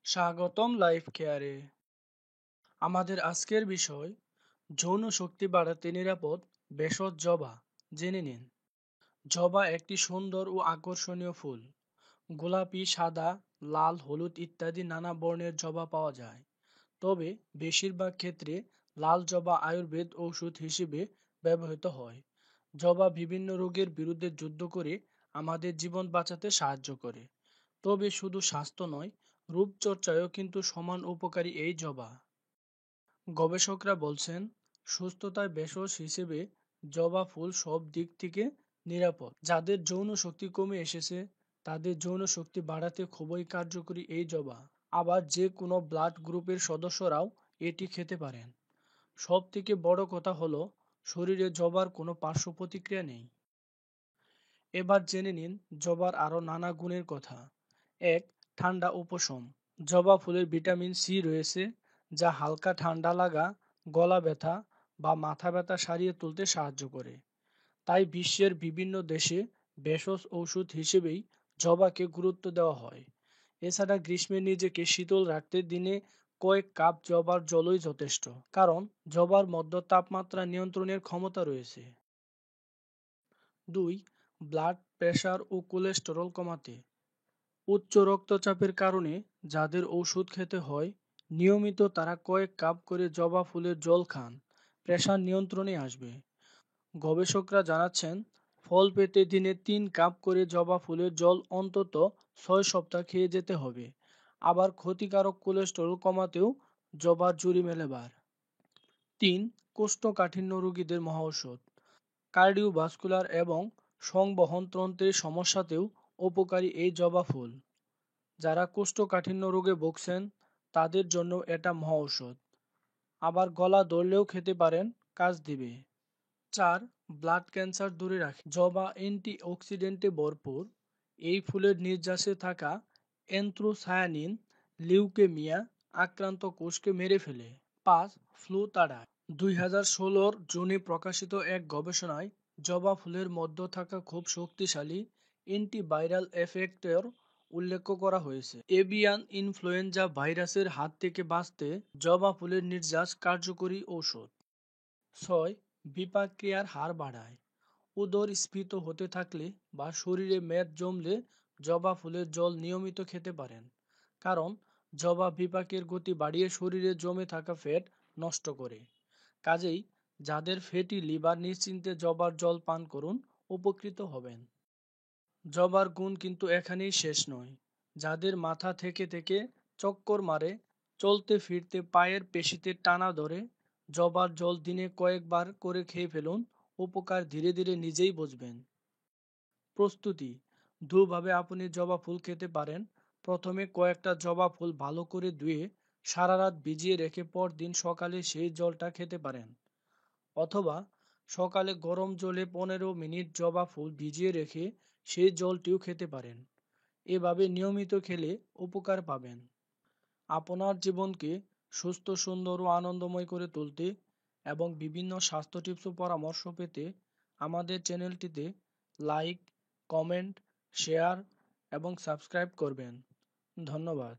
স্বাগতম লাইফ কেয়ারে। আমাদের আজকের বিষয় যৌন শক্তি বাড়াতে নিরাপদ ভেষজ জবা। জেনে নিন। জবা একটি সুন্দর ও আকর্ষণীয় ফুল। গোলাপি, সাদা, লাল, হলুদ ইত্যাদি নানা বর্ণের জবা পাওয়া যায়। তবে বেশিরভাগ ক্ষেত্রে লাল জবা আয়ুর্বেদ ঔষধ হিসেবে ব্যবহৃত হয়। জবা বিভিন্ন রোগের বিরুদ্ধে যুদ্ধ করে আমাদের জীবন বাঁচাতে সাহায্য করে। তবে শুধু স্বাস্থ্য নয়, রূপচর্চায়ও কিন্তু সমান উপকারী এই জবা। গবেষকরা বলছেন, সুস্থতার ভেষজ হিসেবে জবা ফুল সব দিক থেকে নিরাপদ। যাদের যৌন শক্তি কমে এসেছে তাদের যৌন শক্তি বাড়াতে খুবই কার্যকরী এই জবা। আবার যে কোনো ব্লাড গ্রুপের সদস্যরাও এটি খেতে পারেন। সব থেকে বড় কথা হলো, শরীরে জবার কোনো পার্শ্ব প্রতিক্রিয়া নেই। এবার জেনে নিন জবার আরও নানা গুণের কথা। ১. ঠান্ডা উপশম। জবা ফুলের ভিটামিন সি রয়েছে, যা হালকা ঠান্ডা লাগা, গলা ব্যথা বা মাথা ব্যথা সারিয়ে তুলতে সাহায্য করে। তাই বিশ্বের বিভিন্ন দেশে ভেষজ ঔষধ হিসেবেই জবাকে গুরুত্ব দেওয়া হয়। এছাড়া গ্রীষ্মে নিজেকে শীতল রাখতে দিনে কয়েক কাপ জবার জলই যথেষ্ট, কারণ জবার মধ্যে তাপমাত্রা নিয়ন্ত্রণের ক্ষমতা রয়েছে। ২. ব্লাড প্রেশার ও কোলেস্টেরল কমাতে। উচ্চ রক্তচাপের কারণে যাদের ওষুধ খেতে হয়, নিয়মিত তারা কয়েক কাপ করে জবা ফুলের জল খান, প্রেশার নিয়ন্ত্রণে আসবে। গবেষকরা জানাচ্ছেন, ফল পেতে দিনে ৩ কাপ করে জবা ফুলের জল অন্তত ৬ সপ্তাহ খেয়ে যেতে হবে। আবার ক্ষতিকারক কোলেস্টেরল কমাতেও জবার জুড়ি মেলে বার। ৩. কোষ্ঠকাঠিন্য রোগীদের মহাঔষধ। কার্ডিওভাস্কুলার এবং সংবহনতন্ত্রের সমস্যাতেও উপকারী এই জবা ফুল। যারা কোষ্ঠকাঠিন্য রোগে ভুগছেন তাদের জন্য এটা মহাঔষধ। আবার গলা ধরলেও খেতে পারেন, কাজ দিবে। ৪. ব্লাড ক্যান্সার দূরে রাখে। জবা অ্যান্টিঅক্সিডেন্টে ভরপুর। এই ফুলের নির্যাসে থাকা অ্যান্থ্রোসায়ানিন লিউকেমিয়া আক্রান্ত কোষকে মেরে ফেলে। ৫. ফ্লু তাড়ায়। ২০১৬ জুনে প্রকাশিত এক গবেষণায় জবা ফুলের মধ্যে থাকা খুব শক্তিশালী অ্যান্টিভাইরাল এফেক্টের উল্লেখ করা হয়েছে। এভিয়ান ইনফ্লুয়েঞ্জা ভাইরাসের হাত থেকে বাঁচতে জবা ফুলের নির্যাস কার্যকরী ঔষধ। ৬. বিপাকক্রিয়ার হার বাড়ায়। উদর স্ফীত হতে থাকলে বা শরীরে মেদ জমলে জবা ফুলের জল নিয়মিত খেতে পারেন, কারণ জবা বিপাকের গতি বাড়িয়ে শরীরে জমে থাকা ফ্যাট নষ্ট করে। কাজেই যাদের ফ্যাটি লিভার, নিশ্চিন্তে জবার জল পান করুন, উপকৃত হবেন। জবার গুণ কিন্তু এখানেই শেষ নয়। যাদের মাথা থেকে থেকে চক্কর মারে, চলতে ফিরতে পায়ের পেশিতে টানা ধরে, জবার জল দিনে কয়েকবার করে খেয়ে ফেলুন, উপকার ধীরে ধীরে নিজেই বুঝবেন। প্রস্তুতি: দুভাবে আপনি জবা ফুল খেতে পারেন। প্রথমে কয়েকটা জবা ফুল ভালো করে ধুয়ে সারা রাত ভিজিয়ে রেখে পরদিন সকালে সেই জলটা খেতে পারেন। অথবা সকালে গরম জলে ১৫ মিনিট জবা ফুল ভিজিয়ে রেখে সেই জলটিও খেতে পারেন। এভাবে নিয়মিত খেলে উপকার পাবেন। আপনার জীবনকে সুস্থ, সুন্দর ও আনন্দময় করে তুলতে এবং বিভিন্ন স্বাস্থ্য টিপস ও পরামর্শ পেতে আমাদের চ্যানেলটিতে লাইক, কমেন্ট, শেয়ার এবং সাবস্ক্রাইব করবেন। ধন্যবাদ।